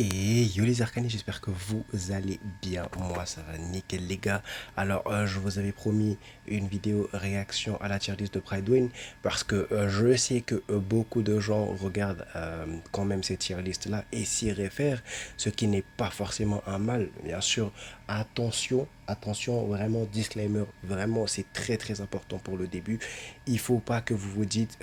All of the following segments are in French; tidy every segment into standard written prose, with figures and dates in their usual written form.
Et yo les arcanes, j'espère que vous allez bien. Moi, ça va nickel les gars. Alors, je vous avais promis une vidéo réaction à la tier list de Pridewin parce que je sais que beaucoup de gens regardent quand même ces tier list là et s'y réfèrent, ce qui n'est pas forcément un mal. Bien sûr, attention, attention, vraiment disclaimer, vraiment c'est très très important pour le début. Il faut pas que vous vous dites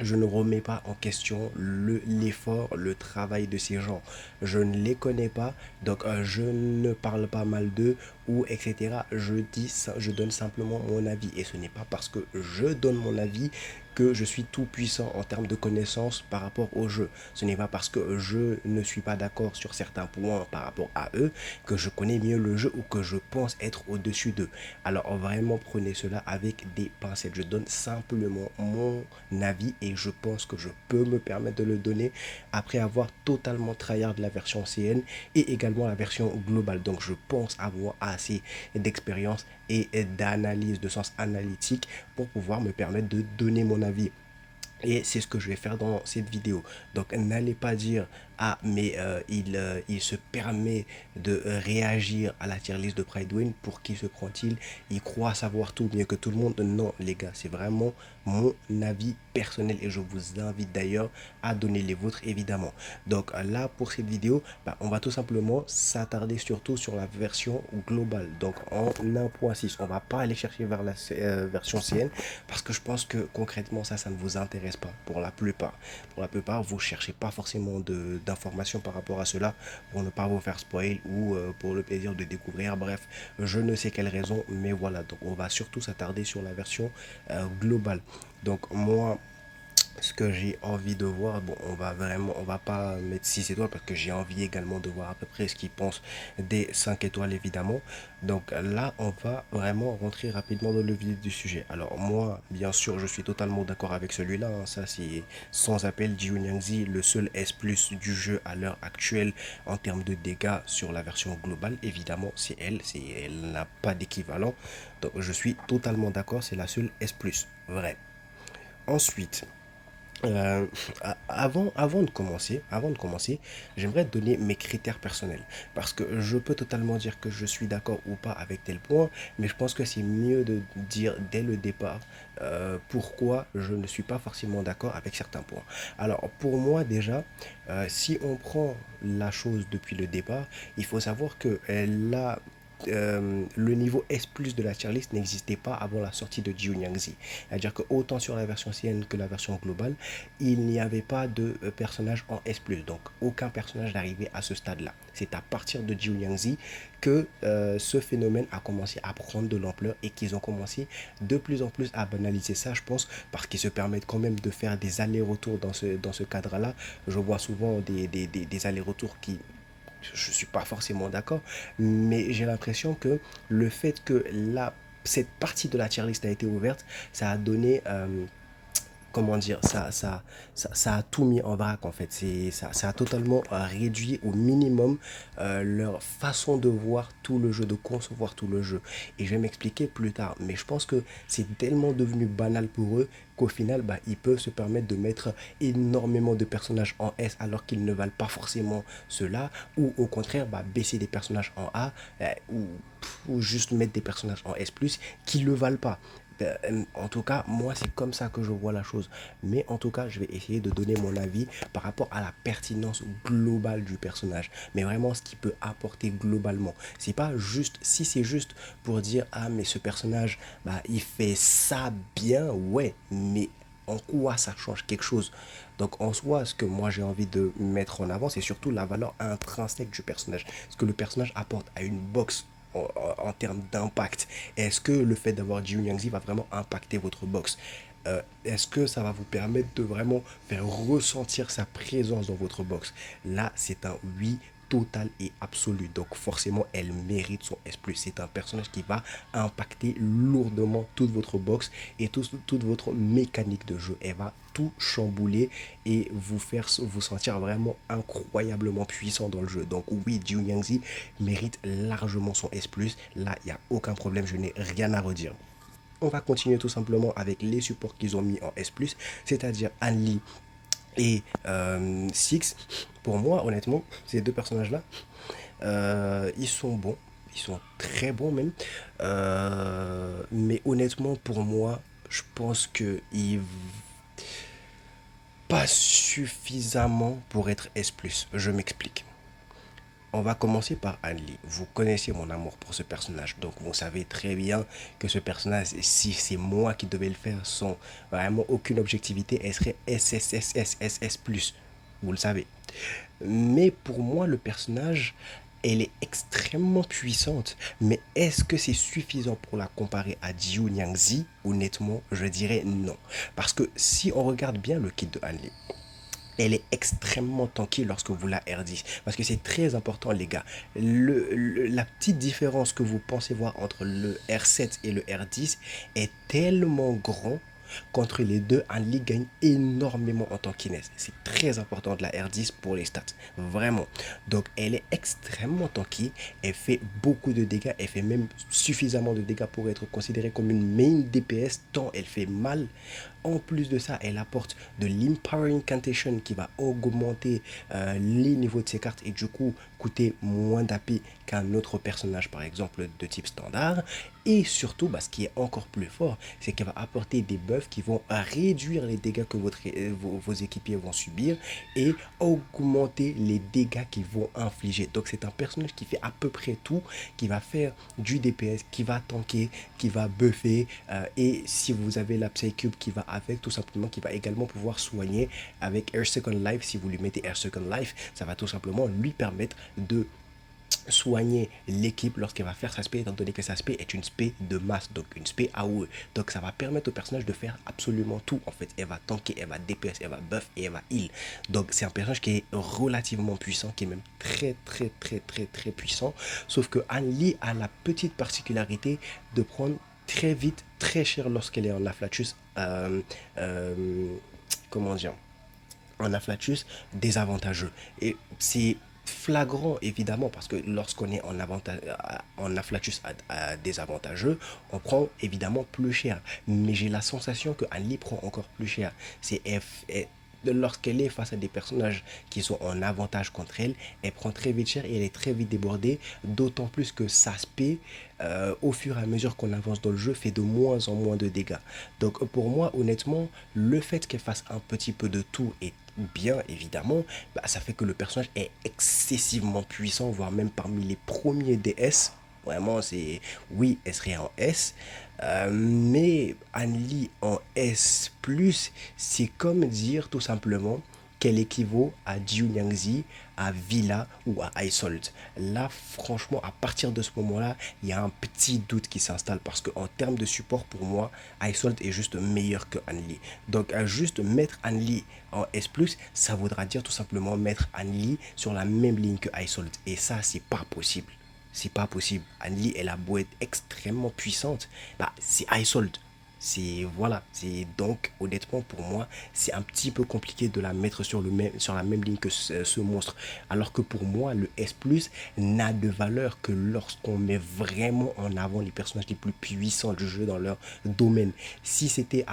je ne remets pas en question l'effort, le travail de ces gens. Je ne les connais pas, donc je ne parle pas mal d'eux ou etc. Je donne simplement mon avis. Et ce n'est pas parce que je donne mon avis que je suis tout puissant en termes de connaissances par rapport au jeu. Ce n'est pas parce que je ne suis pas d'accord sur certains points par rapport à eux que je connais mieux le jeu ou que je pense être au-dessus d'eux. Alors vraiment prenez cela avec des pincettes. Je donne simplement mon avis et je pense que je peux me permettre de le donner après avoir totalement tryhard la version CN et également la version globale. Donc je pense avoir assez d'expérience et d'analyse de sens analytique pour pouvoir me permettre de donner mon avis. Et c'est ce que je vais faire dans cette vidéo. Donc n'allez pas dire ah mais il se permet de réagir à la tier list de Pridewin. Pour qui se prend-il? Il croit savoir tout mieux que tout le monde. Non les gars, c'est vraiment mon avis personnel et je vous invite d'ailleurs à donner les vôtres évidemment. Donc là pour cette vidéo, on va tout simplement s'attarder surtout sur la version globale. Donc en 1.6, on va pas aller chercher vers la version CN parce que je pense que concrètement ça ne vous intéresse pas pour la plupart. Pour la plupart, vous cherchez pas forcément d'informations par rapport à cela pour ne pas vous faire spoil ou pour le plaisir de découvrir. Bref, je ne sais quelle raison, mais voilà. Donc on va surtout s'attarder sur la version globale. Donc moi, ce que j'ai envie de voir, bon, on va pas mettre 6 étoiles parce que j'ai envie également de voir à peu près ce qu'ils pensent des 5 étoiles évidemment. Donc là, on va vraiment rentrer rapidement dans le vif du sujet. Alors moi, bien sûr, je suis totalement d'accord avec celui-là, hein. Ça, c'est sans appel. Jiu Nyangzi, le seul S+ du jeu à l'heure actuelle en termes de dégâts sur la version globale. Évidemment, c'est elle. Elle n'a pas d'équivalent. Donc je suis totalement d'accord, c'est la seule S+. Vrai. Ensuite, euh, avant de commencer, j'aimerais donner mes critères personnels parce que je peux totalement dire que je suis d'accord ou pas avec tel point, mais je pense que c'est mieux de dire dès le départ pourquoi je ne suis pas forcément d'accord avec certains points. Alors pour moi déjà, si on prend la chose depuis le départ, il faut savoir que le niveau S+ de la tier list n'existait pas avant la sortie de Jiu Nyangzi. C'est-à-dire que autant sur la version CN que la version globale, il n'y avait pas de personnage en S+. Donc aucun personnage n'arrivait à ce stade-là. C'est à partir de Jiu Nyangzi que ce phénomène a commencé à prendre de l'ampleur et qu'ils ont commencé de plus en plus à banaliser ça, je pense, parce qu'ils se permettent quand même de faire des allers-retours dans ce cadre-là. Je vois souvent des allers-retours qui je ne suis pas forcément d'accord, mais j'ai l'impression que le fait que cette partie de la tier list a été ouverte, ça a donné comment dire, ça a tout mis en vrac en fait. Ça a totalement réduit au minimum leur façon de voir tout le jeu, de concevoir tout le jeu. Et je vais m'expliquer plus tard. Mais je pense que c'est tellement devenu banal pour eux qu'au final, ils peuvent se permettre de mettre énormément de personnages en S alors qu'ils ne valent pas forcément cela. Ou au contraire, baisser des personnages en A ou juste mettre des personnages en S+, qui ne le valent pas. En tout cas, moi, c'est comme ça que je vois la chose. Mais en tout cas, je vais essayer de donner mon avis par rapport à la pertinence globale du personnage. Mais vraiment, ce qu'il peut apporter globalement. C'est pas juste, si c'est juste pour dire, ah, mais ce personnage, il fait ça bien, ouais, mais en quoi ça change quelque chose? Donc en soi, ce que moi j'ai envie de mettre en avant, c'est surtout la valeur intrinsèque du personnage. Ce que le personnage apporte à une box en termes d'impact. Est-ce que le fait d'avoir Jiu Nyangzi va vraiment impacter votre box? Est-ce que ça va vous permettre de vraiment faire ressentir sa présence dans votre box? Là, c'est un oui total et absolu. Donc forcément, elle mérite son S+. C'est un personnage qui va impacter lourdement toute votre box et toute votre mécanique de jeu. Elle va tout chambouler et vous faire vous sentir vraiment incroyablement puissant dans le jeu. Donc oui, Jiu Nyangzi mérite largement son S+. Là, il n'y a aucun problème, je n'ai rien à redire. On va continuer tout simplement avec les supports qu'ils ont mis en S+, c'est-à-dire Anli, Et Six, pour moi, honnêtement, ces deux personnages-là, ils sont bons. Ils sont très bons même. Mais honnêtement, pour moi, je pense que ils pas suffisamment pour être S+. Je m'explique. On va commencer par Anli. Vous connaissez mon amour pour ce personnage, donc vous savez très bien que ce personnage, si c'est moi qui devais le faire sans vraiment aucune objectivité, elle serait SSSSSS+. Vous le savez. Mais pour moi, le personnage, elle est extrêmement puissante. Mais est-ce que c'est suffisant pour la comparer à Jiu Nyangzi? Honnêtement, je dirais non. Parce que si on regarde bien le kit de Anli, elle est extrêmement tanky lorsque vous la R10. Parce que c'est très important, les gars. La petite différence que vous pensez voir entre le R7 et le R10 est tellement grand qu'entre les deux, Anli gagne énormément en tankiness. C'est très important de la R10 pour les stats. Vraiment. Donc, elle est extrêmement tanky. Elle fait beaucoup de dégâts. Elle fait même suffisamment de dégâts pour être considérée comme une main DPS, tant elle fait mal. En plus de ça, elle apporte de l'Empowering Incantation qui va augmenter les niveaux de ses cartes et du coup coûter moins d'AP qu'un autre personnage, par exemple, de type standard. Et surtout, bah, ce qui est encore plus fort, c'est qu'elle va apporter des buffs qui vont réduire les dégâts que vos équipiers vont subir et augmenter les dégâts qu'ils vont infliger. Donc c'est un personnage qui fait à peu près tout, qui va faire du DPS, qui va tanker, qui va buffer, et si vous avez la Psycube qui va avec, tout simplement, qui va également pouvoir soigner avec Air Second Life. Si vous lui mettez Air Second Life, ça va tout simplement lui permettre de soigner l'équipe lorsqu'elle va faire sa spé, étant donné que sa spé est une spé de masse, donc une spé AOE. Donc ça va permettre au personnage de faire absolument tout en fait. Elle va tanker, elle va DPS, elle va buff et elle va heal. Donc c'est un personnage qui est relativement puissant, qui est même très puissant. Sauf que Anli a la petite particularité de prendre très vite, très cher lorsqu'elle est en afflatus. Comment dire, en afflatus désavantageux. Et c'est flagrant évidemment parce que lorsqu'on est en afflatus désavantageux, on prend évidemment plus cher. Mais j'ai la sensation que Anli prend encore plus cher. C'est F. Lorsqu'elle est face à des personnages qui sont en avantage contre elle, elle prend très vite cher et elle est très vite débordée, d'autant plus que sa spé, au fur et à mesure qu'on avance dans le jeu, fait de moins en moins de dégâts. Donc pour moi, honnêtement, le fait qu'elle fasse un petit peu de tout est bien évidemment, bah, ça fait que le personnage est excessivement puissant, voire même parmi les premiers DS. Vraiment, c'est... Oui, elle serait en S. Mais Anli en S+, c'est comme dire tout simplement qu'elle équivaut à Jiu Nyangzi, à Villa ou à Isolt. Là, franchement, à partir de ce moment-là, il y a un petit doute qui s'installe parce qu'en termes de support, pour moi, Isolt est juste meilleur que Anli. Donc, à juste mettre Anli en S+, ça voudra dire tout simplement mettre Anli sur la même ligne que Isolt. Et ça, c'est pas possible. C'est pas possible. Anli, elle a beau être extrêmement puissante, bah, c'est Isolt. C'est voilà, c'est donc honnêtement pour moi, c'est un petit peu compliqué de la mettre sur la même ligne que ce monstre. Alors que pour moi, le S+ n'a de valeur que lorsqu'on met vraiment en avant les personnages les plus puissants du jeu dans leur domaine. Si c'était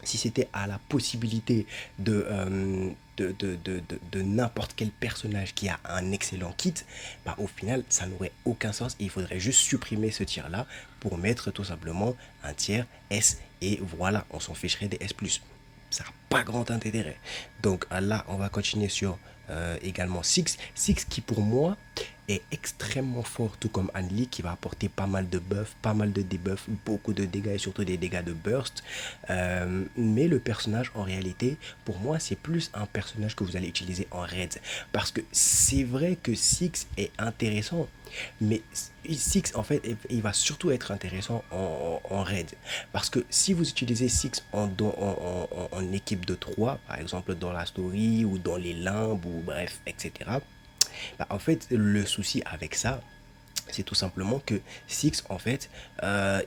si c'était à la possibilité de n'importe quel personnage qui a un excellent kit, bah, au final, ça n'aurait aucun sens et il faudrait juste supprimer ce tiers-là pour mettre tout simplement un tiers S et voilà, on s'en ficherait des S+. Ça n'a pas grand intérêt. Donc là, on va continuer sur également Six. Six qui pour moi est extrêmement fort, tout comme Anli qui va apporter pas mal de buffs, pas mal de debuffs, beaucoup de dégâts et surtout des dégâts de burst. Mais le personnage en réalité, pour moi, c'est plus un personnage que vous allez utiliser en raid. Parce que c'est vrai que Six est intéressant, mais Six en fait, il va surtout être intéressant en raid. Parce que si vous utilisez Six en équipe de 3, par exemple dans la story ou dans les limbes ou bref, etc. Bah, en fait, le souci avec ça, c'est tout simplement que Six, en fait,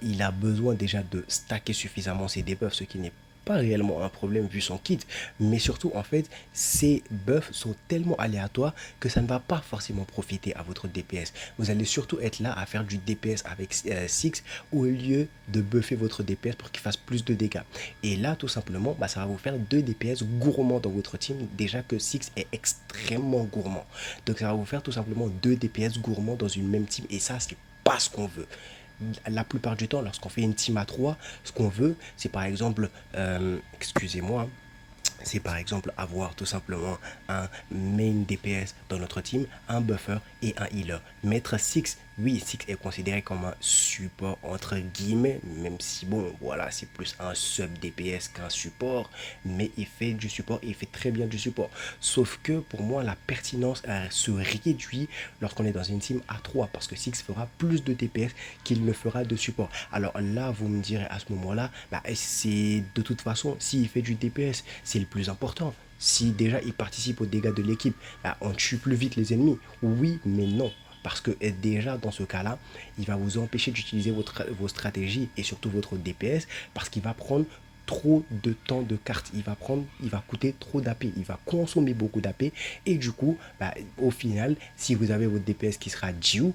il a besoin déjà de stacker suffisamment ses debuffs, ce qui n'est pas réellement un problème vu son kit, mais surtout en fait ces buffs sont tellement aléatoires que ça ne va pas forcément profiter à votre DPS. Vous allez surtout être là à faire du DPS avec Six au lieu de buffer votre DPS pour qu'il fasse plus de dégâts. Et là tout simplement ça va vous faire 2 DPS gourmands dans votre team, déjà que Six est extrêmement gourmand. Donc ça va vous faire tout simplement 2 DPS gourmands dans une même team, et ça c'est pas ce qu'on veut. La plupart du temps, lorsqu'on fait une team à 3, ce qu'on veut, c'est par exemple, excusez-moi, c'est par exemple avoir tout simplement un main DPS dans notre team, un buffer et un healer. Mettre Six, oui, Six est considéré comme un support entre guillemets, même si bon, voilà, c'est plus un sub DPS qu'un support, mais il fait du support et il fait très bien du support. Sauf que pour moi, la pertinence se réduit lorsqu'on est dans une team à 3, parce que Six fera plus de DPS qu'il ne fera de support. Alors là, vous me direz à ce moment-là, c'est de toute façon, s'il fait du DPS, c'est le plus important. Si déjà il participe aux dégâts de l'équipe, on tue plus vite les ennemis. Oui, mais non. Parce que déjà dans ce cas-là, il va vous empêcher d'utiliser vos stratégies et surtout votre DPS, parce qu'il va prendre trop de temps de carte. Il va coûter trop d'AP. Il va consommer beaucoup d'AP. Et du coup, au final, si vous avez votre DPS qui sera Jiu,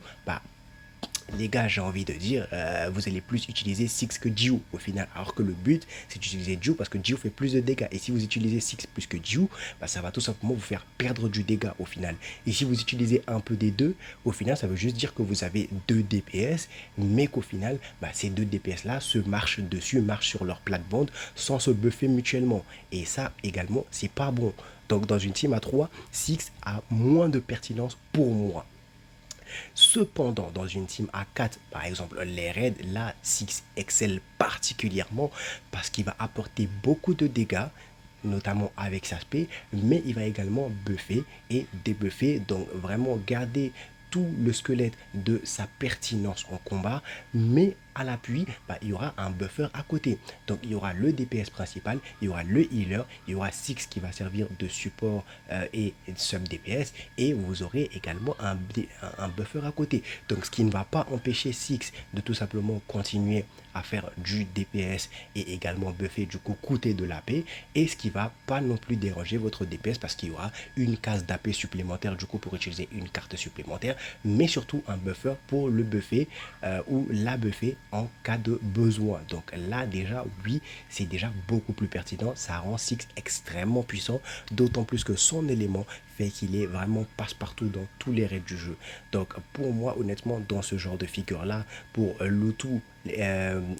les gars, j'ai envie de dire, vous allez plus utiliser Six que Jiu au final. Alors que le but, c'est d'utiliser Jiu parce que Jiu fait plus de dégâts. Et si vous utilisez Six plus que Jiu, ça va tout simplement vous faire perdre du dégât au final. Et si vous utilisez un peu des deux, au final, ça veut juste dire que vous avez 2 DPS, mais qu'au final, ces 2 DPS-là se marchent dessus, marchent sur leur plate-bande sans se buffer mutuellement. Et ça, également, c'est pas bon. Donc, dans une team à 3, Six a moins de pertinence pour moi. Cependant, dans une team à 4, par exemple les raids, là, Six excelle particulièrement parce qu'il va apporter beaucoup de dégâts, notamment avec sa spé, mais il va également buffer et débuffer, donc vraiment garder tout le squelette de sa pertinence en combat, mais à l'appui, il y aura un buffer à côté. Donc il y aura le DPS principal, il y aura le healer, il y aura Six qui va servir de support et sub DPS, et vous aurez également un buffer à côté. Donc ce qui ne va pas empêcher Six de tout simplement continuer à faire du DPS et également buffer, du coup coûter de l'AP, et ce qui va pas non plus déranger votre DPS parce qu'il y aura une case d'AP supplémentaire du coup pour utiliser une carte supplémentaire, mais surtout un buffer pour le buffer ou la buffer en cas de besoin. Donc là déjà, oui, c'est déjà beaucoup plus pertinent. Ça rend Six extrêmement puissant, d'autant plus que son élément fait qu'il est vraiment passe-partout dans tous les raids du jeu. Donc pour moi, honnêtement, dans ce genre de figure là, pour l'auto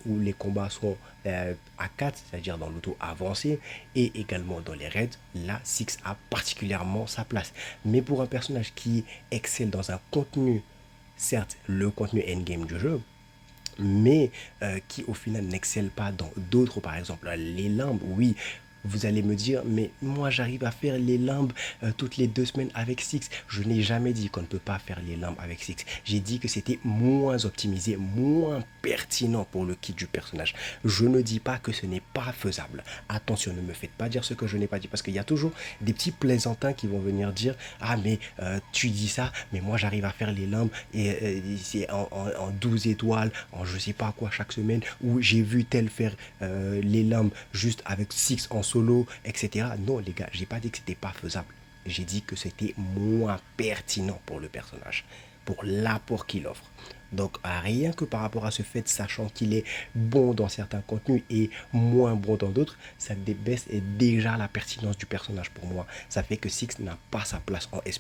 où les combats sont à 4, c'est-à-dire dans l'auto avancé, et également dans les raids, là Six a particulièrement sa place. Mais pour un personnage qui excelle dans un contenu, certes le contenu endgame du jeu, mais qui au final n'excelle pas dans d'autres, par exemple les limbes, oui. Vous allez me dire, mais moi j'arrive à faire les limbes toutes les 2 semaines avec Six. Je n'ai jamais dit qu'on ne peut pas faire les limbes avec Six. J'ai dit que c'était moins optimisé, moins pertinent pour le kit du personnage. Je ne dis pas que ce n'est pas faisable. Attention, ne me faites pas dire ce que je n'ai pas dit, parce qu'il y a toujours des petits plaisantins qui vont venir dire, ah mais tu dis ça, mais moi j'arrive à faire les limbes et c'est en 12 étoiles, en je sais pas quoi chaque semaine, ou j'ai vu tel faire les limbes juste avec Six en solo, etc. Non les gars, j'ai pas dit que c'était pas faisable. J'ai dit que c'était moins pertinent pour le personnage, pour l'apport qu'il offre. Donc rien que par rapport à ce fait, sachant qu'il est bon dans certains contenus et moins bon dans d'autres, ça baisse déjà la pertinence du personnage pour moi. Ça fait que Six n'a pas sa place en S+.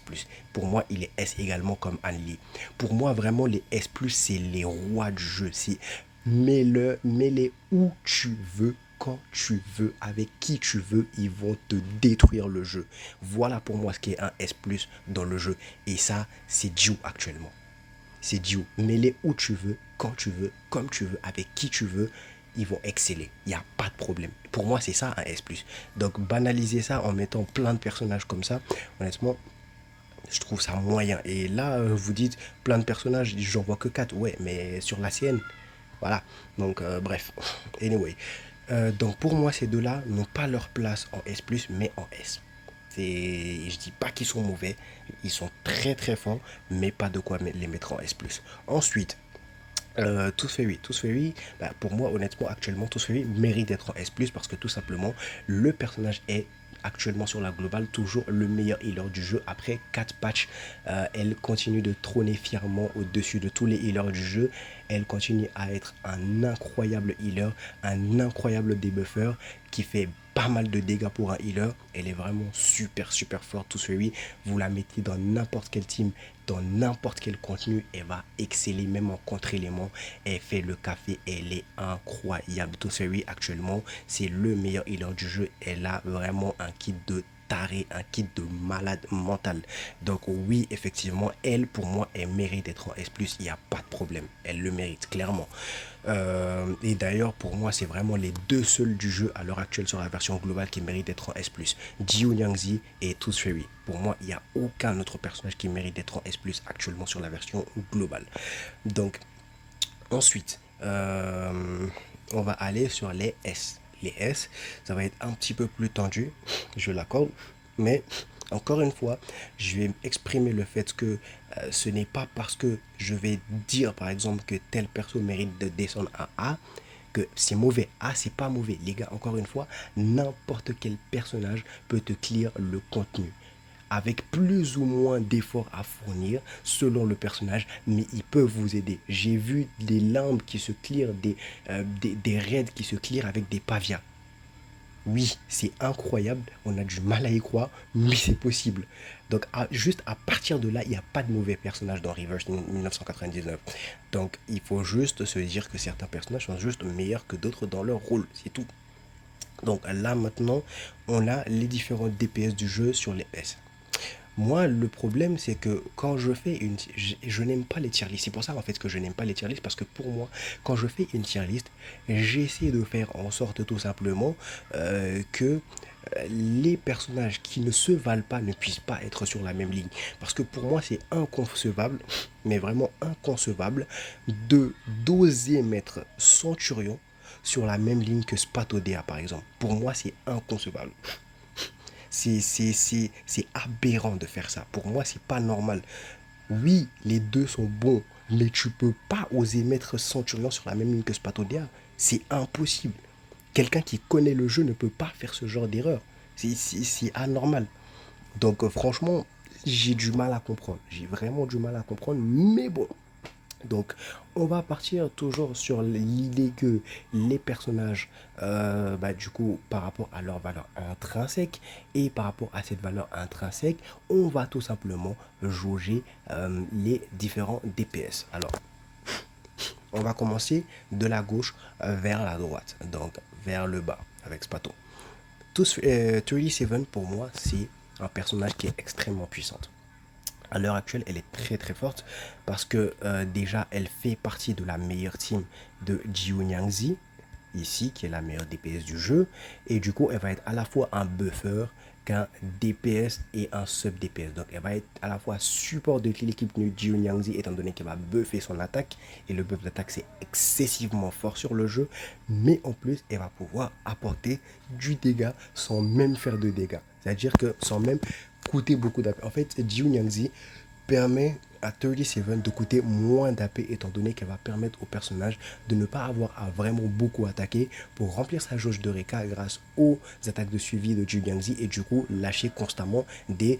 Pour moi, il est S également comme Anli. Pour moi, vraiment, les S+, c'est les rois du jeu. Mets-les où tu veux, quand tu veux, avec qui tu veux, ils vont te détruire le jeu. Voilà pour moi ce qui est un S+, dans le jeu. Et ça, c'est Jiu actuellement. C'est Jiu. Mets-les où tu veux, quand tu veux, comme tu veux, avec qui tu veux. Ils vont exceller. Il n'y a pas de problème. Pour moi, c'est ça un S+. Donc, banaliser ça en mettant plein de personnages comme ça, honnêtement, je trouve ça moyen. Et là, vous dites plein de personnages, j'en vois que 4. Ouais, mais sur la sienne, voilà. Donc, bref. Anyway. Donc, pour moi, ces deux-là n'ont pas leur place en S+, mais en S. Je dis pas qu'ils sont mauvais, ils sont très très forts, mais pas de quoi les mettre en S+. Ensuite, Tooth Fairy, bah, pour moi honnêtement actuellement Tooth Fairy mérite d'être en S+, parce que tout simplement le personnage est actuellement sur la globale toujours le meilleur healer du jeu après 4 patchs. Elle continue de trôner fièrement au-dessus de tous les healers du jeu. Elle continue à être un incroyable healer, un incroyable debuffer qui fait pas mal de dégâts pour un healer. Elle est vraiment super forte. Tooth Fairy, vous la mettez dans n'importe quel team, dans n'importe quel contenu, elle va exceller même en contre-éléments. Elle fait le café, elle est incroyable. Tooth Fairy actuellement c'est le meilleur healer du jeu. Elle a vraiment un kit de taré, un kit de malade mental. Donc oui, effectivement, elle pour moi elle mérite d'être en S+, il n'y a pas de problème, elle le mérite clairement. Et d'ailleurs pour moi c'est vraiment les deux seuls du jeu à l'heure actuelle sur la version globale qui méritent d'être en S+, Jiu Nyangzi et Tooth Fairy. Pour moi il n'y a aucun autre personnage qui mérite d'être en S+, actuellement sur la version globale. Donc ensuite, on va aller sur les S. Les S, ça va être un petit peu plus tendu, je l'accorde, mais encore une fois, je vais exprimer le fait que ce n'est pas parce que je vais dire par exemple que telle personne mérite de descendre à A que c'est mauvais. A, c'est pas mauvais. Les gars, encore une fois, n'importe quel personnage peut te clear le contenu avec plus ou moins d'efforts à fournir selon le personnage, mais ils peuvent vous aider. J'ai vu des limbes qui se clearent, des raids qui se clearent avec des pavias. Oui, c'est incroyable, on a du mal à y croire, mais c'est possible. Donc juste à partir de là, il n'y a pas de mauvais personnages dans Reverse 1999. Donc il faut juste se dire que certains personnages sont juste meilleurs que d'autres dans leur rôle, c'est tout. Donc là maintenant, on a les différents DPS du jeu sur les S. Moi, le problème, c'est que quand je fais je n'aime pas les tier lists. C'est pour ça, en fait, que je n'aime pas les tier lists. Parce que pour moi, quand je fais une tier list, j'essaie de faire en sorte, tout simplement, que les personnages qui ne se valent pas ne puissent pas être sur la même ligne. Parce que pour moi, c'est inconcevable, mais vraiment inconcevable, de d'oser mettre Centurion sur la même ligne que Spatodea, par exemple. Pour moi, c'est inconcevable. C'est aberrant de faire ça. Pour moi, c'est pas normal. Oui, les deux sont bons, mais tu peux pas oser mettre Centurion sur la même ligne que Spatodia. C'est impossible. Quelqu'un qui connaît le jeu ne peut pas faire ce genre d'erreur. C'est anormal. Donc franchement, j'ai du mal à comprendre. J'ai vraiment du mal à comprendre, mais bon, donc, on va partir toujours sur l'idée que les personnages, bah, du coup, par rapport à leur valeur intrinsèque et par rapport à cette valeur intrinsèque, on va tout simplement jauger les différents DPS. Alors, on va commencer de la gauche vers la droite, donc vers le bas avec Spato. 37 pour moi, c'est un personnage qui est extrêmement puissant. À l'heure actuelle, elle est très forte parce que déjà, elle fait partie de la meilleure team de Jiu Nyangzi, ici, qui est la meilleure DPS du jeu. Et du coup, elle va être à la fois un buffer qu'un DPS et un sub DPS. Donc, elle va être à la fois support de l'équipe de Jiu Nyangzi, étant donné qu'elle va buffer son attaque. Et le buff d'attaque, c'est excessivement fort sur le jeu. Mais en plus, elle va pouvoir apporter du dégât sans même faire de dégâts. C'est-à-dire que sans même coûter beaucoup d'AP. En fait, Jiu Nyangzi permet à 37 de coûter moins d'AP étant donné qu'elle va permettre au personnage de ne pas avoir à vraiment beaucoup attaquer pour remplir sa jauge de Reka grâce aux attaques de suivi de Jiu Nyangzi et du coup lâcher constamment des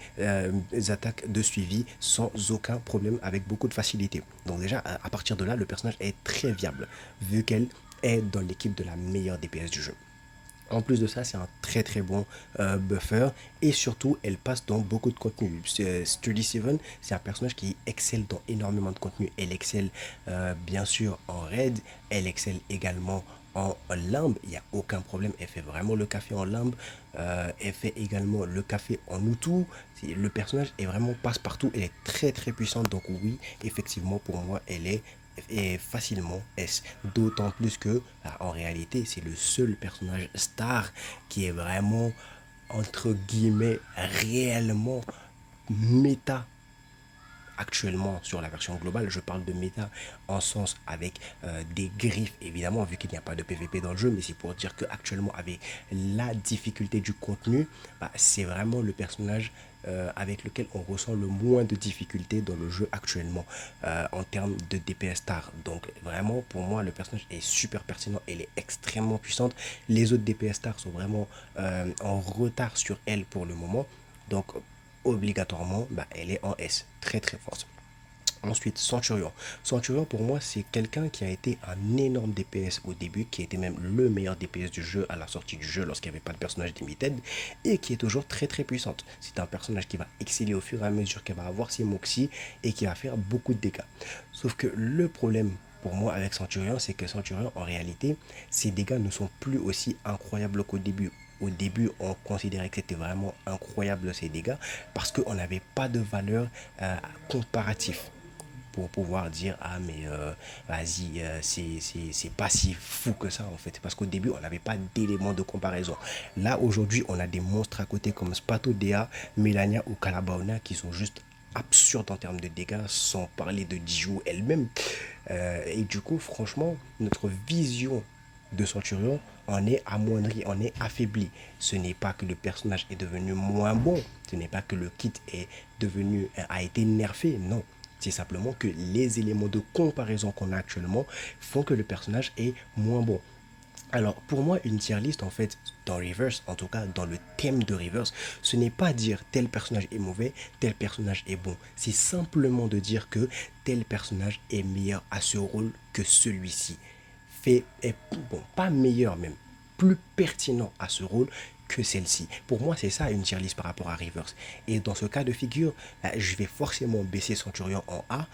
attaques de suivi sans aucun problème avec beaucoup de facilité. Donc déjà à partir de là le personnage est très viable vu qu'elle est dans l'équipe de la meilleure DPS du jeu. En plus de ça, c'est un très bon buffer et surtout, elle passe dans beaucoup de contenu. Sturdy Seven, c'est un personnage qui excelle dans énormément de contenu. Elle excelle bien sûr en raid, elle excelle également en limbe, il n'y a aucun problème, elle fait vraiment le café en limbe, elle fait également le café en Utu. Le personnage est vraiment passe-partout, elle est très puissante, donc oui, effectivement, pour moi, elle est et facilement S. D'autant plus que, en réalité, c'est le seul personnage star qui est vraiment, entre guillemets, réellement méta actuellement sur la version globale. Je parle de méta en sens avec des griffes évidemment vu qu'il n'y a pas de PVP dans le jeu, mais c'est pour dire que actuellement avec la difficulté du contenu, bah, c'est vraiment le personnage avec lequel on ressent le moins de difficultés dans le jeu actuellement en termes de DPS star. Donc vraiment pour moi le personnage est super pertinent, elle est extrêmement puissante. Les autres DPS stars sont vraiment en retard sur elle pour le moment. Donc obligatoirement bah, elle est en S, très très forte. Ensuite, Centurion. Centurion, pour moi, c'est quelqu'un qui a été un énorme DPS au début, qui était même le meilleur DPS du jeu à la sortie du jeu lorsqu'il n'y avait pas de personnage limited, et qui est toujours très très puissante. C'est un personnage qui va exceller au fur et à mesure qu'il va avoir ses moxies et qui va faire beaucoup de dégâts. Sauf que le problème pour moi avec Centurion, c'est que Centurion, en réalité, ses dégâts ne sont plus aussi incroyables qu'au début. Au début, on considérait que c'était vraiment incroyable ces dégâts parce qu'on n'avait pas de valeur comparative pour pouvoir dire ah mais vas-y c'est pas si fou que ça en fait parce qu'au début on n'avait pas d'éléments de comparaison. Là aujourd'hui on a des monstres à côté comme Spatodea, Melania ou Calabauna qui sont juste absurdes en termes de dégâts sans parler de Dijou elle-même. Et du coup franchement notre vision de Centurion en est amoindri, en est affaibli. Ce n'est pas que le personnage est devenu moins bon, ce n'est pas que le kit est devenu, a été nerfé, non. C'est simplement que les éléments de comparaison qu'on a actuellement font que le personnage est moins bon. Alors pour moi une tier list en fait dans Reverse, en tout cas dans le thème de Reverse, ce n'est pas dire tel personnage est mauvais, tel personnage est bon. C'est simplement de dire que tel personnage est meilleur à ce rôle que celui-ci. Est bon, pas meilleur même, plus pertinent à ce rôle que celle-ci. Pour moi, c'est ça une tier list par rapport à Reverse. Et dans ce cas de figure, je vais forcément baisser Centurion en A,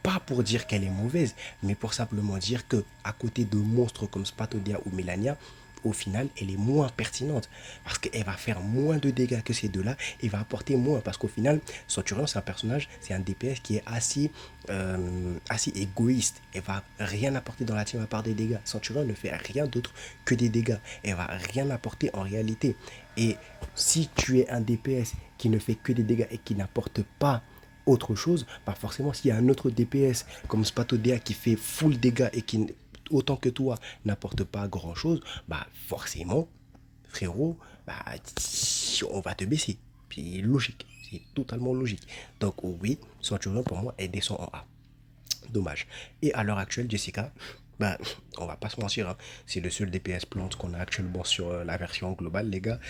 pas pour dire qu'elle est mauvaise, mais pour simplement dire que à côté de monstres comme Spatodea ou Melania, au final, elle est moins pertinente parce qu'elle va faire moins de dégâts que ces deux-là et va apporter moins parce qu'au final, Centurion, c'est un personnage, c'est un DPS qui est assez égoïste. Elle va rien apporter dans la team à part des dégâts. Centurion ne fait rien d'autre que des dégâts. Elle va rien apporter en réalité. Et si tu es un DPS qui ne fait que des dégâts et qui n'apporte pas autre chose, bah forcément s'il y a un autre DPS comme Spatodea qui fait full dégâts et qui autant que toi n'apporte pas grand chose, bah forcément frérot, bah on va te baisser. C'est logique, c'est totalement logique. Donc oui, Centurion pour moi elle descend en A. Dommage. Et à l'heure actuelle, Jessica, bah, on va pas se mentir, hein, c'est le seul DPS plante qu'on a actuellement sur la version globale, les gars.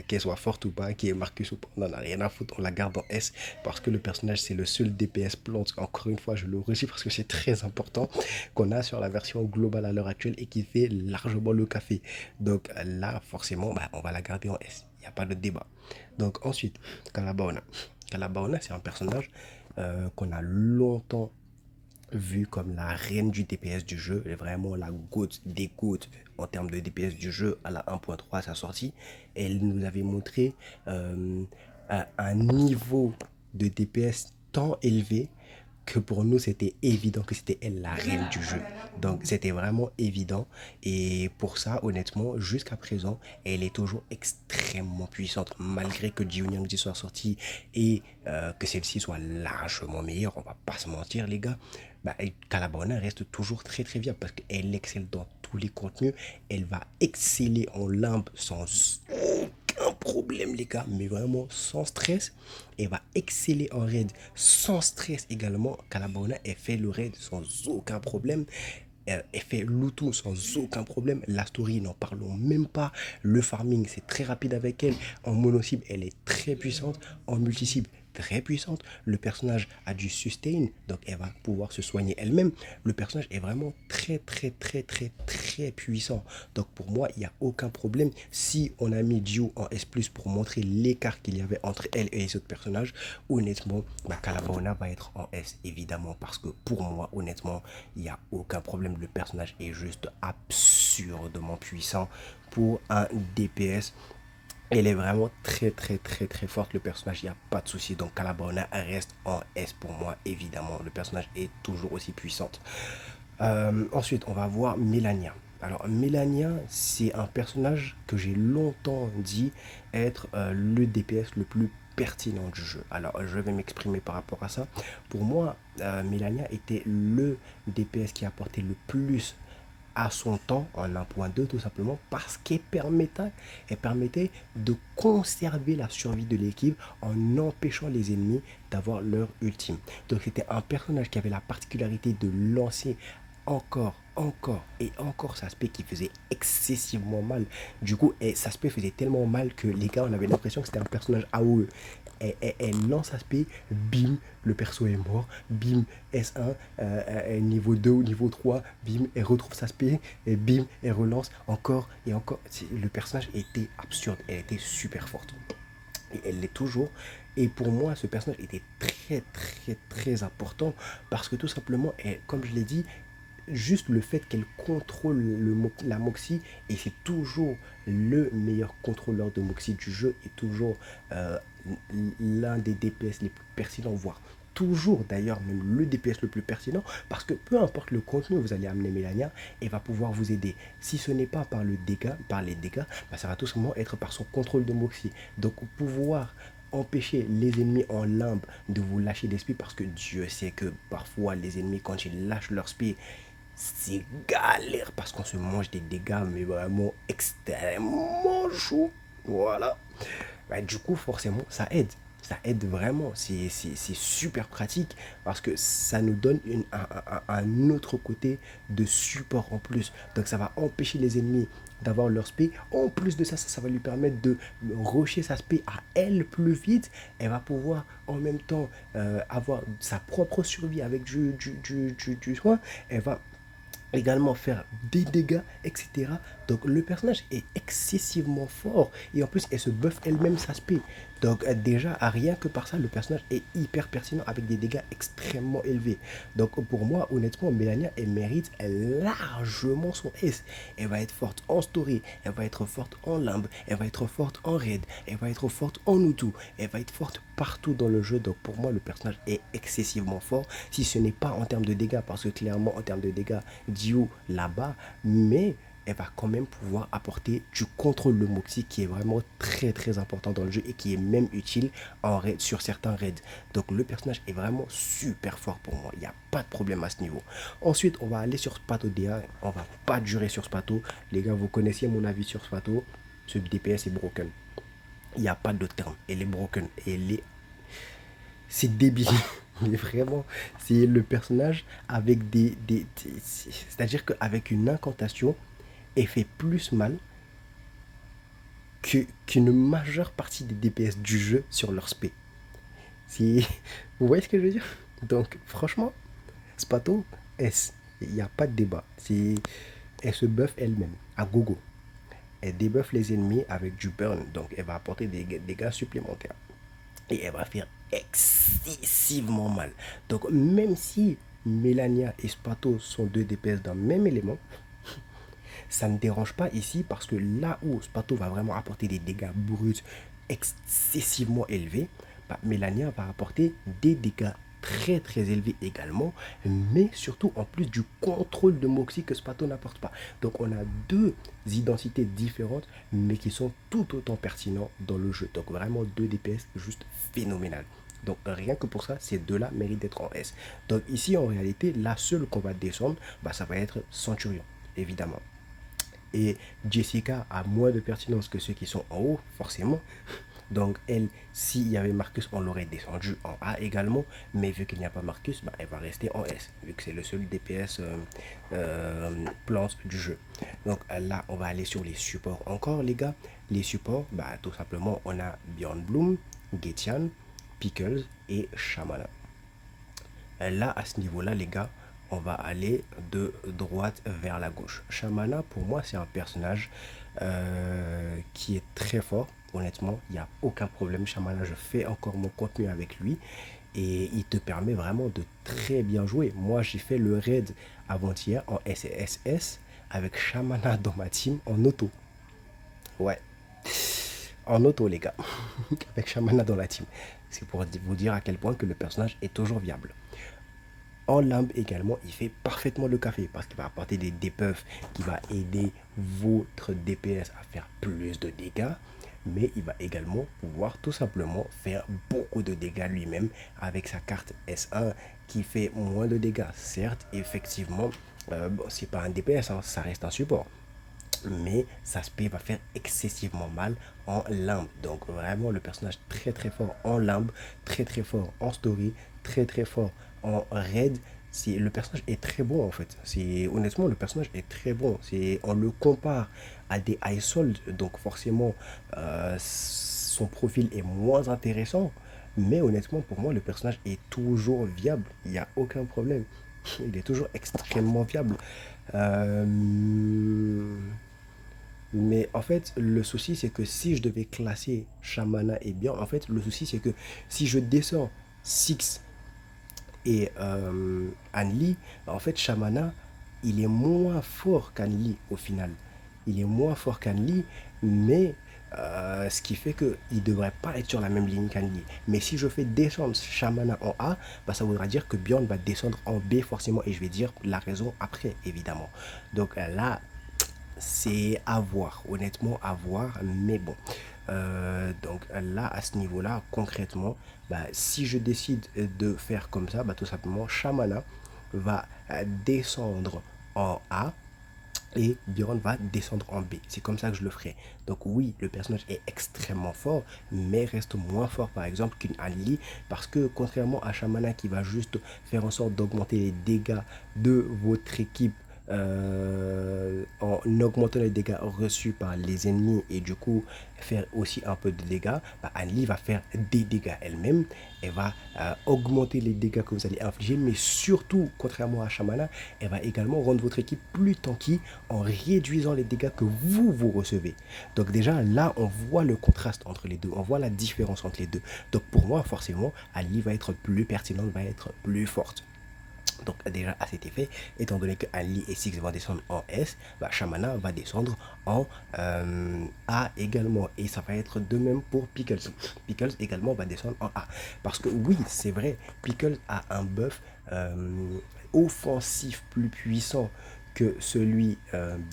Qu'elle soit forte ou pas, qui est Marcus ou pas, on n'en a rien à foutre, on la garde en S parce que le personnage c'est le seul DPS plante. Encore une fois, je le redis parce que c'est très important qu'on a sur la version globale à l'heure actuelle et qui fait largement le café. Donc là, forcément, bah, on va la garder en S. Il n'y a pas de débat. Donc ensuite, Calabaona. Calabaona, c'est un personnage qu'on a longtemps vu comme la reine du DPS du jeu, et vraiment la goutte des gouttes en termes de DPS du jeu à la 1.3 à sa sortie. Elle nous avait montré un niveau de DPS tant élevé que pour nous c'était évident que c'était elle la reine du jeu. Donc c'était vraiment évident et pour ça honnêtement jusqu'à présent elle est toujours extrêmement puissante malgré que Jiunyangji soit sorti et que celle-ci soit largement meilleure, on va pas se mentir les gars. Bah, Calabona reste toujours très très viable parce qu'elle excelle dans tous les contenus, elle va exceller en limbe sans aucun problème les gars, mais vraiment sans stress. Elle va exceller en raid sans stress également. Calabona, elle fait le raid sans aucun problème. Elle fait l'outou sans aucun problème. La story, n'en parlons même pas. Le farming, c'est très rapide avec elle. En mono-cible, elle est très puissante. En multi-cible, très puissante. Le personnage a du sustain, donc elle va pouvoir se soigner elle-même. Le personnage est vraiment très, très, très, très, très puissant. Donc pour moi, il n'y a aucun problème. Si on a mis Dio en S+, pour montrer l'écart qu'il y avait entre elle et les autres personnages, honnêtement, bah, Calabona va être en S, évidemment, parce que pour moi, honnêtement, il n'y a aucun problème. Le personnage est juste absurdement puissant pour un DPS. Elle est vraiment très très très très forte le personnage, il n'y a pas de souci. Donc Calabauna reste en S pour moi évidemment. Le personnage est toujours aussi puissante. Ensuite on va voir Melania. Alors Melania c'est un personnage que j'ai longtemps dit être le DPS le plus pertinent du jeu. Alors je vais m'exprimer par rapport à ça. Pour moi Melania était le DPS qui apportait le plus à son temps en 1.2 tout simplement parce elle permettait de conserver la survie de l'équipe en empêchant les ennemis d'avoir leur ultime. Donc c'était un personnage qui avait la particularité de lancer encore et encore Saspé qui faisait excessivement mal. Du coup, Saspé faisait tellement mal que les gars, on avait l'impression que c'était un personnage AOE. Elle lance Aspect, bim, le perso est mort, bim, S1, niveau 2 ou niveau 3, bim, elle retrouve Aspect, et bim, elle relance encore et encore. Le personnage était absurde, elle était super forte. Et elle l'est toujours. Et pour moi, ce personnage était très important parce que tout simplement, comme je l'ai dit, juste le fait qu'elle contrôle la Moxie, et c'est toujours le meilleur contrôleur de Moxie du jeu, et toujours euh, l'un des DPS les plus pertinents, voire toujours d'ailleurs même le DPS le plus pertinent, parce que peu importe le contenu vous allez amener Melania, elle va pouvoir vous aider. Si ce n'est pas par les dégâts, bah, ça va tout simplement être par son contrôle de Moxie. Donc pouvoir empêcher les ennemis en limbe de vous lâcher des spies, parce que Dieu sait que parfois les ennemis quand ils lâchent leur spé, c'est galère parce qu'on se mange des dégâts mais vraiment extrêmement chauds. Voilà. Bah, du coup, forcément, ça aide. Ça aide vraiment. C'est super pratique parce que ça nous donne un autre côté de support en plus. Donc, ça va empêcher les ennemis d'avoir leur spé. En plus de ça, ça va lui permettre de rusher sa spé à elle plus vite. Elle va pouvoir en même temps avoir sa propre survie avec du soin. Elle va également faire des dégâts, etc. Donc le personnage est excessivement fort, et en plus elle se buff elle-même sa spé. Donc déjà, rien que par ça, le personnage est hyper pertinent avec des dégâts extrêmement élevés. Donc pour moi, honnêtement, Melania, elle mérite largement son S. Elle va être forte en story, elle va être forte en limbe, elle va être forte en raid, elle va être forte en Utu, elle va être forte partout dans le jeu. Donc pour moi, le personnage est excessivement fort, si ce n'est pas en termes de dégâts, parce que clairement en termes de dégâts, Dio là-bas, mais elle va quand même pouvoir apporter du contrôle de Moxie qui est vraiment très important dans le jeu, et qui est même utile en raid, sur certains raids. Donc le personnage est vraiment super fort pour moi, il n'y a pas de problème à ce niveau. Ensuite, on va aller sur Spato DA, on va pas durer sur Spato. Les gars, vous connaissiez mon avis sur Spato, ce DPS est broken. Il n'y a pas d'autre terme, elle est broken, c'est débile. Mais vraiment, c'est le personnage avec c'est-à-dire qu'avec une incantation, elle fait plus mal qu'une majeure partie des DPS du jeu sur leur spé. Vous voyez ce que je veux dire? Donc, franchement, Spato, S, il n'y a pas de débat. Elle se buff elle-même, à gogo. Elle débuffe les ennemis avec du burn, donc elle va apporter des dégâts supplémentaires. Et elle va faire excessivement mal. Donc, même si Melania et Spato sont deux DPS d'un même élément, ça ne dérange pas ici, parce que là où Spato va vraiment apporter des dégâts bruts excessivement élevés, bah, Melania va apporter des dégâts très élevés également, mais surtout en plus du contrôle de Moxie que Spato n'apporte pas. Donc on a deux identités différentes, mais qui sont tout autant pertinents dans le jeu. Donc vraiment deux DPS juste phénoménal. Donc rien que pour ça, ces deux-là méritent d'être en S. Donc ici, en réalité, la seule qu'on va descendre, bah, ça va être Centurion, évidemment. Et Jessica a moins de pertinence que ceux qui sont en haut, forcément. Donc elle, s'il y avait Marcus, on l'aurait descendu en A également. Mais vu qu'il n'y a pas Marcus, bah, elle va rester en S, vu que c'est le seul DPS plante du jeu. Donc là, on va aller sur les supports encore, les gars. Les supports, bah, tout simplement, on a Bjorn Bloom, Getian, Pickles et Shamana. Là, à ce niveau-là, les gars, on va aller de droite vers la gauche. Shamana, pour moi, c'est un personnage qui est très fort. Honnêtement, il n'y a aucun problème. Shamana, je fais encore mon contenu avec lui. Et il te permet vraiment de très bien jouer. Moi, j'ai fait le raid avant-hier en SSS avec Shamana dans ma team en auto. Ouais, en auto, les gars. Avec Shamana dans la team. C'est pour vous dire à quel point que le personnage est toujours viable. En limbe également, il fait parfaitement le café, parce qu'il va apporter des debuffs qui va aider votre DPS à faire plus de dégâts, mais il va également pouvoir tout simplement faire beaucoup de dégâts lui-même avec sa carte S1 qui fait moins de dégâts. Certes, effectivement, Bon, c'est pas un DPS, hein, ça reste un support. Mais Saspé va faire excessivement mal en limbe. Donc vraiment le personnage très très fort en limbe, très très fort en story, très très fort en raid. Le personnage est très bon en fait. Honnêtement le personnage est très bon. On le compare à des iSold, donc forcément son profil est moins intéressant. Mais honnêtement pour moi le personnage est toujours viable. Il n'y a aucun problème. Il est toujours extrêmement viable. Euh, mais en fait, le souci, c'est que si je devais classer Shamana et Bjorn, en fait, le souci, c'est que si je descends Six et Anli, en fait, Shamana, il est moins fort qu'Anli au final. Il est moins fort qu'Anli, mais ce qui fait qu'il ne devrait pas être sur la même ligne qu'Anli. Mais si je fais descendre Shamana en A, bah, ça voudra dire que Bjorn va descendre en B forcément, et je vais dire la raison après, évidemment. Donc là, c'est à voir, honnêtement à voir, mais bon. Donc là, à ce niveau-là, concrètement, bah, si je décide de faire comme ça, bah, tout simplement, Shamana va descendre en A et Bjorn va descendre en B. C'est comme ça que je le ferai. Donc oui, le personnage est extrêmement fort, mais reste moins fort par exemple qu'une Ali, parce que contrairement à Shamana qui va juste faire en sorte d'augmenter les dégâts de votre équipe en augmentant les dégâts reçus par les ennemis et du coup faire aussi un peu de dégâts, bah, Ali va faire des dégâts elle-même. Elle va augmenter les dégâts que vous allez infliger, mais surtout, contrairement à Shamana, elle va également rendre votre équipe plus tanky en réduisant les dégâts que vous recevez. Donc déjà, là, on voit le contraste entre les deux, on voit la différence entre les deux. Donc pour moi, forcément, Ali va être plus pertinente, va être plus forte. Donc déjà à cet effet, étant donné que Ali et Six vont descendre en S, bah, Shamana va descendre en A également. Et ça va être de même pour Pickles. Pickles également va descendre en A. Parce que oui, c'est vrai, Pickles a un buff offensif plus puissant que celui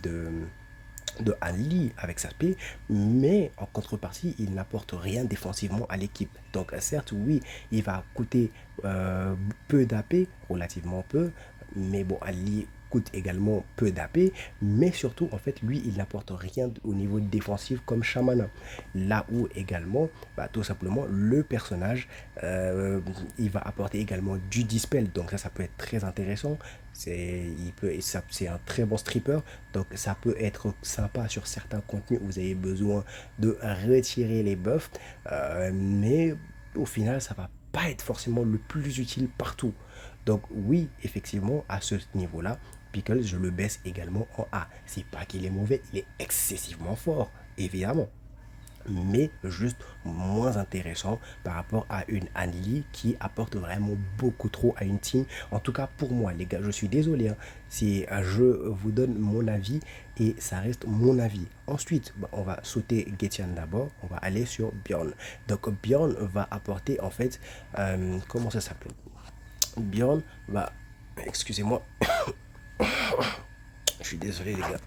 de Ali avec sa spé, mais en contrepartie, il n'apporte rien défensivement à l'équipe. Donc certes, oui, il va coûter peu d'AP, relativement peu, mais bon, Ali coûte également peu d'AP, mais surtout, en fait, lui, il n'apporte rien au niveau défensif comme Shamana. Là où également, bah, tout simplement, le personnage, il va apporter également du dispel, donc ça peut être très intéressant. C'est un très bon stripper, donc ça peut être sympa sur certains contenus où vous avez besoin de retirer les buffs, mais au final ça va pas être forcément le plus utile partout. Donc oui, effectivement, à ce niveau-là, Pickles, je le baisse également en A. C'est pas qu'il est mauvais, il est excessivement fort, évidemment, mais juste moins intéressant par rapport à une Anli qui apporte vraiment beaucoup trop à une team. En tout cas pour moi les gars, je suis désolé, hein, si je vous donne mon avis et ça reste mon avis. Ensuite, bah, on va sauter Getian d'abord, on va aller sur Bjorn. Donc Bjorn va apporter en fait, comment ça s'appelle, Bjorn va, excusez-moi, je suis désolé les gars.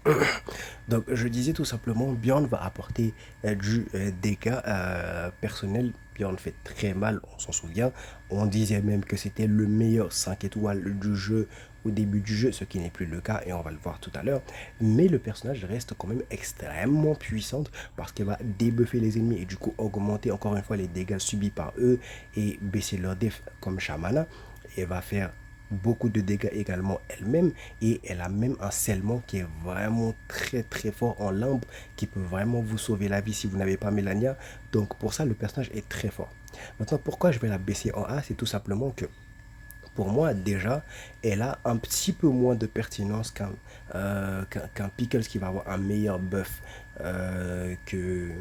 Donc je disais tout simplement, Bjorn va apporter du dégât personnel. Bjorn fait très mal, on s'en souvient. On disait même que c'était le meilleur 5 étoiles du jeu au début du jeu, ce qui n'est plus le cas et on va le voir tout à l'heure. Mais le personnage reste quand même extrêmement puissante parce qu'elle va débuffer les ennemis et du coup augmenter encore une fois les dégâts subis par eux et baisser leur def comme Shamana. Et elle va faire beaucoup de dégâts également elle-même et elle a même un scellement qui est vraiment très très fort en limbe qui peut vraiment vous sauver la vie si vous n'avez pas Melania. Donc pour ça le personnage est très fort. Maintenant pourquoi je vais la baisser en A, c'est tout simplement que pour moi déjà elle a un petit peu moins de pertinence qu'un Pickles qui va avoir un meilleur buff, que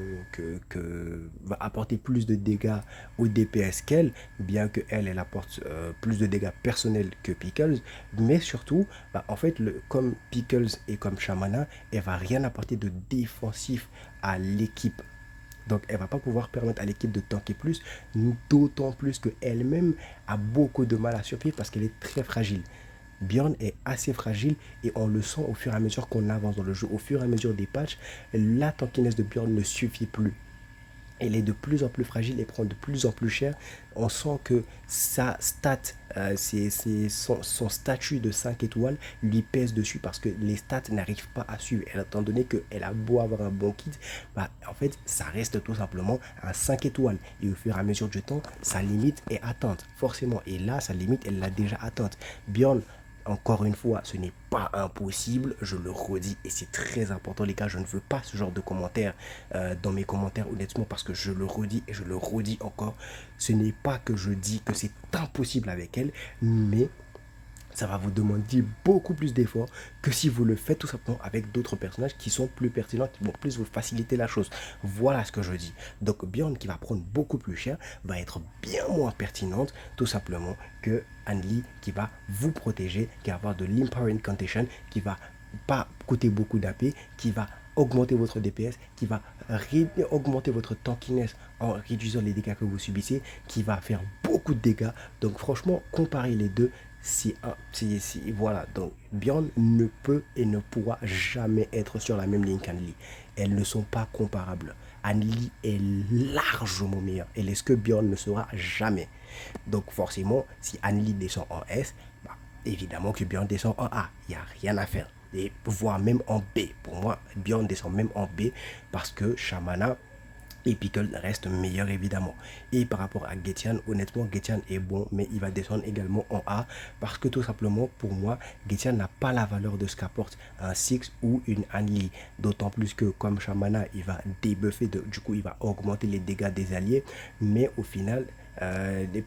va apporter plus de dégâts au DPS qu'elle, bien que elle apporte plus de dégâts personnels que Pickles, mais surtout bah, en fait comme Pickles et comme Shamana, elle va rien apporter de défensif à l'équipe. Donc, elle va pas pouvoir permettre à l'équipe de tanker plus, d'autant plus qu'elle-même a beaucoup de mal à survivre parce qu'elle est très fragile. Bjorn est assez fragile et on le sent au fur et à mesure qu'on avance dans le jeu. Au fur et à mesure des patchs, la tankiness de Bjorn ne suffit plus. elle est de plus en plus fragile et prend de plus en plus cher. On sent que sa stat, son statut de 5 étoiles lui pèse dessus parce que les stats n'arrivent pas à suivre. Et étant donné qu'elle a beau avoir un bon kit, bah, en fait, ça reste tout simplement un 5 étoiles. Et au fur et à mesure du temps, sa limite est atteinte, forcément. Et là, sa limite, elle l'a déjà atteinte. Bjorn, encore une fois, ce n'est pas impossible, je le redis et c'est très important les gars, je ne veux pas ce genre de commentaires dans mes commentaires honnêtement parce que je le redis et je le redis encore, ce n'est pas que je dis que c'est impossible avec elle, mais ça va vous demander beaucoup plus d'efforts que si vous le faites tout simplement avec d'autres personnages qui sont plus pertinents, qui vont plus vous faciliter la chose. Voilà ce que je dis. Donc Bjorn qui va prendre beaucoup plus cher va être bien moins pertinente tout simplement que Anneli qui va vous protéger, qui va avoir de l'Empowering Condition, qui va pas coûter beaucoup d'AP, qui va augmenter votre DPS, qui va augmenter votre tankiness en réduisant les dégâts que vous subissez, qui va faire beaucoup de dégâts. Donc franchement, comparez les deux, voilà, donc Bjorn ne peut et ne pourra jamais être sur la même ligne qu'Anneli. Elles ne sont pas comparables. Anneli est largement meilleure. Et est-ce que Bjorn ne sera jamais. Donc forcément, si Anneli descend en S, bah, évidemment que Bjorn descend en A. Il n'y a rien à faire. Et voire même en B. Pour moi, Bjorn descend même en B parce que Shamana et Pickle reste meilleur évidemment. Et par rapport à Getian, honnêtement, Getian est bon, mais il va descendre également en A parce que tout simplement, pour moi, Getian n'a pas la valeur de ce qu'apporte un Six ou une Anneli. D'autant plus que comme Shamana, il va débuffer, du coup, il va augmenter les dégâts des alliés, mais au final,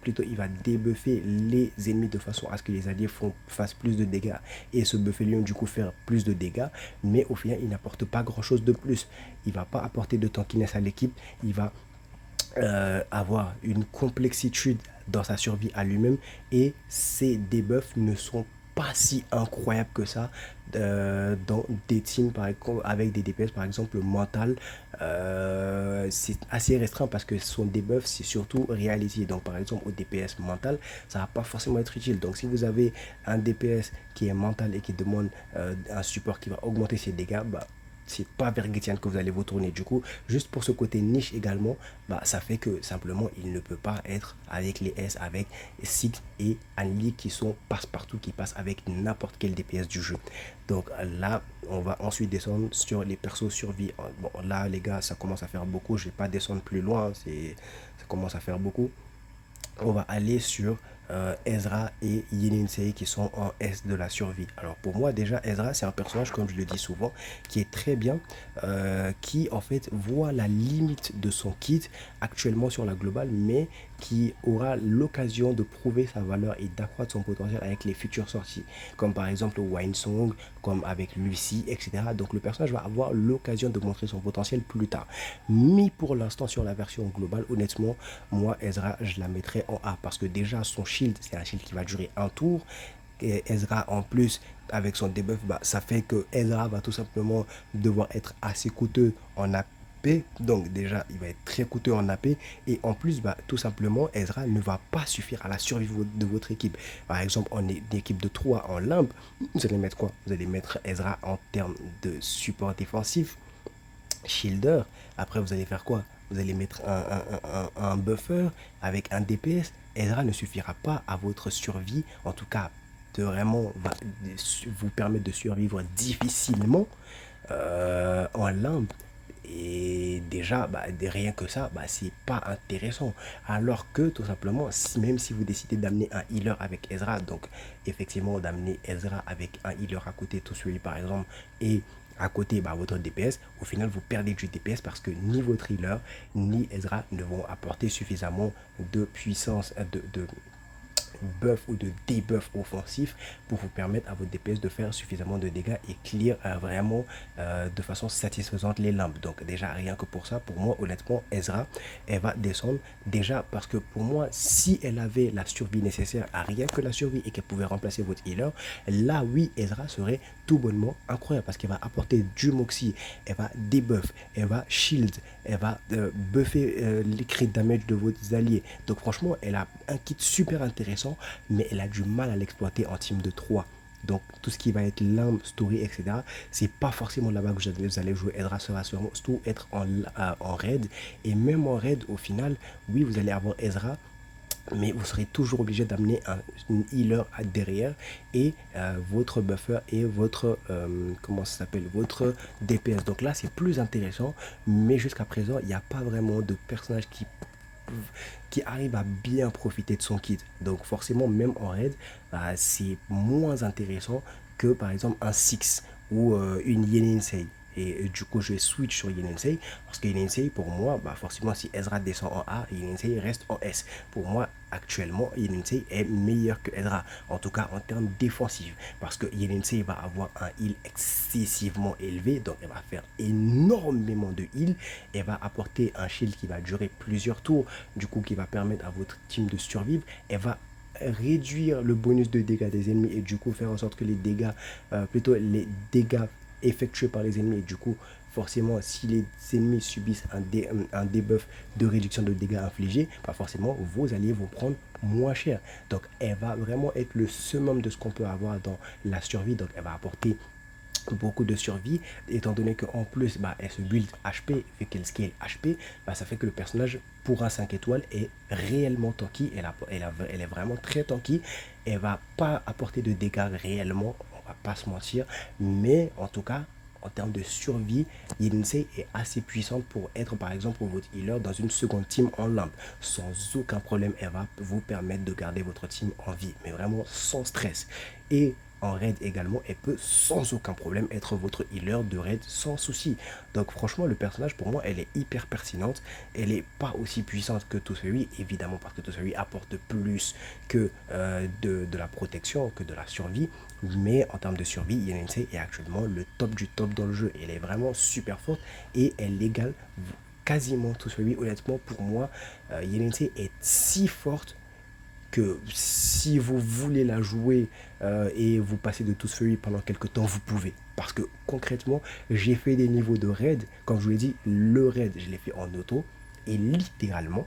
plutôt il va débuffer les ennemis de façon à ce que les alliés fassent plus de dégâts et ce Buffelion du coup faire plus de dégâts, mais au final il n'apporte pas grand chose de plus. Il va pas apporter de tankiness à l'équipe, il va avoir une complexitude dans sa survie à lui-même et ses debuffs ne sont pas si incroyables que ça dans des teams par exemple, avec des DPS par exemple mental, c'est assez restreint parce que son debuff c'est surtout reality. Donc par exemple au DPS mental ça va pas forcément être utile. Donc si vous avez un DPS qui est mental et qui demande un support qui va augmenter ses dégâts, bah c'est pas vers Getian que vous allez vous tourner. Du coup, juste pour ce côté niche également, bah, ça fait que simplement il ne peut pas être avec les S, avec Six et Anneli qui sont passe-partout, qui passent avec n'importe quel DPS du jeu. Donc là, on va ensuite descendre sur les persos survie. Bon, là, les gars, ça commence à faire beaucoup. Je vais pas descendre plus loin, ça commence à faire beaucoup. On va aller sur Ezra et Yeninsei qui sont en S de la survie. Alors pour moi déjà Ezra c'est un personnage comme je le dis souvent qui est très bien, qui en fait voit la limite de son kit actuellement sur la globale mais qui aura l'occasion de prouver sa valeur et d'accroître son potentiel avec les futures sorties comme par exemple Wine Song, comme avec Lucy, etc. Donc le personnage va avoir l'occasion de montrer son potentiel plus tard. Mais pour l'instant sur la version globale, honnêtement, moi Ezra je la mettrais en A parce que déjà son shield c'est un shield qui va durer un tour et Ezra en plus avec son debuff bah, ça fait que Ezra va tout simplement devoir être assez coûteux en AP, donc déjà il va être très coûteux en AP et en plus bah, tout simplement Ezra ne va pas suffire à la survie de votre équipe. Par exemple en équipe de 3 en limbe, vous allez mettre quoi? Vous allez mettre Ezra en termes de support défensif, shielder. Après vous allez faire quoi? Vous allez mettre un buffer avec un DPS. Ezra ne suffira pas à votre survie, en tout cas de vraiment vous permettre de survivre difficilement en limbe. Et déjà, bah, rien que ça, bah, c'est pas intéressant. Alors que tout simplement, même si vous décidez d'amener un healer avec Ezra, donc effectivement d'amener Ezra avec un healer à côté, tout celui par exemple, et à côté bah, votre DPS, au final vous perdez du DPS parce que ni votre healer ni Ezra ne vont apporter suffisamment de puissance, de buff ou de debuff offensif pour vous permettre à votre DPS de faire suffisamment de dégâts et clear vraiment de façon satisfaisante les limbes. Donc déjà rien que pour ça, pour moi honnêtement Ezra elle va descendre déjà parce que pour moi si elle avait la survie nécessaire à rien que la survie et qu'elle pouvait remplacer votre healer, là oui Ezra serait tout bonnement incroyable parce qu'elle va apporter du moxie, elle va debuff, elle va shield, elle va buffer les crit damage de vos alliés. Donc franchement elle a un kit super intéressant mais elle a du mal à l'exploiter en team de 3. Donc tout ce qui va être limbe, story, etc. C'est pas forcément là-bas que vous allez jouer. Ezra sera sûrement tout être en raid. Et même en raid, au final, oui, vous allez avoir Ezra, mais vous serez toujours obligé d'amener une healer derrière et votre buffer et votre comment ça s'appelle, votre DPS. Donc là c'est plus intéressant, mais jusqu'à présent il n'y a pas vraiment de personnage qui arrive à bien profiter de son kit. Donc forcément même en raid bah, c'est moins intéressant que par exemple un Six ou une Yenensei. Et du coup, je vais switch sur Yenensei parce que Yenensei, pour moi, bah forcément, si Ezra descend en A, Yenensei reste en S. Pour moi, actuellement, Yenensei est meilleur que Ezra, en tout cas en termes défensifs, parce que Yenensei va avoir un heal excessivement élevé, donc elle va faire énormément de heal, elle va apporter un shield qui va durer plusieurs tours, du coup qui va permettre à votre team de survivre, elle va réduire le bonus de dégâts des ennemis et du coup faire en sorte que les dégâts, plutôt les dégâts effectués par les ennemis et du coup forcément si les ennemis subissent un debuff de réduction de dégâts infligés, bah forcément vos alliés vont prendre moins cher. Donc elle va vraiment être le summum de ce qu'on peut avoir dans la survie, donc elle va apporter beaucoup de survie, étant donné qu'en plus bah, elle se build HP, vu qu'elle scale HP, bah, ça fait que le personnage pour un 5 étoiles est réellement tanky, elle est vraiment très tanky, elle va pas apporter de dégâts réellement, on va pas se mentir, mais en tout cas en termes de survie, Yenensei est assez puissante pour être par exemple pour votre healer dans une seconde team en limbe. Sans aucun problème, elle va vous permettre de garder votre team en vie, mais vraiment sans stress. Et en raid également, elle peut sans aucun problème être votre healer de raid sans souci. Donc franchement, le personnage pour moi, elle est hyper pertinente. Elle n'est pas aussi puissante que Tooth évidemment parce que Tooth apporte plus que de la protection, que de la survie. Mais en termes de survie, Yenensei est actuellement le top du top dans le jeu. Elle est vraiment super forte et elle égale quasiment Tooth Honnêtement, pour moi, Yenensei est si forte que si vous voulez la jouer et vous passez de Tooth Fury pendant quelques temps, vous pouvez. Parce que concrètement, j'ai fait des niveaux de raid. Comme je vous l'ai dit, le raid, je l'ai fait en auto. Et littéralement,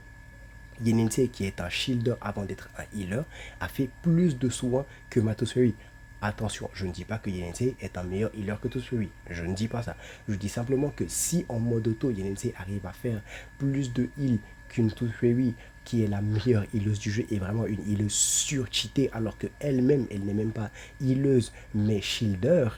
Yenensei, qui est un shielder avant d'être un healer, a fait plus de soins que ma Tooth Fury. Attention, je ne dis pas que Yenensei est un meilleur healer que Tooth Fury. Je ne dis pas ça. Je dis simplement que si en mode auto, Yenensei arrive à faire plus de heal qu'une Tooth Fury, qui est la meilleure healeuse du jeu, est vraiment une healeuse sur-cheatée, alors qu'elle-même, elle n'est même pas healeuse, mais shielder,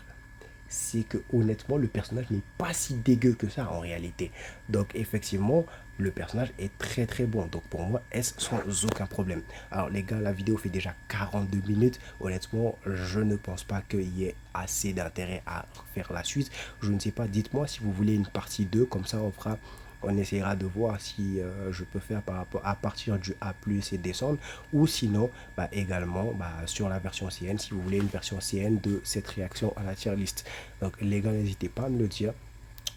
c'est que honnêtement, le personnage n'est pas si dégueu que ça en réalité. Donc effectivement, le personnage est très très bon. Donc pour moi, est sans aucun problème. Alors les gars, la vidéo fait déjà 42 minutes. Honnêtement, je ne pense pas qu'il y ait assez d'intérêt à faire la suite. Je ne sais pas, dites-moi si vous voulez une partie 2, comme ça on essaiera de voir si je peux faire par rapport à partir du A+ et descendre, ou sinon bah, également bah, sur la version CN, si vous voulez une version CN de cette réaction à la tier list. Donc les gars, n'hésitez pas à me le dire.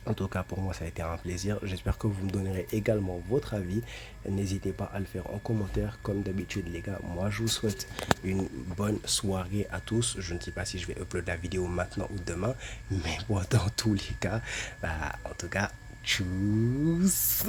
En tout cas, pour moi, ça a été un plaisir. J'espère que vous me donnerez également votre avis. N'hésitez pas à le faire en commentaire. Comme d'habitude, les gars, moi, je vous souhaite une bonne soirée à tous. Je ne sais pas si je vais upload la vidéo maintenant ou demain. Mais bon, dans tous les cas, bah, en tout cas, tchuss.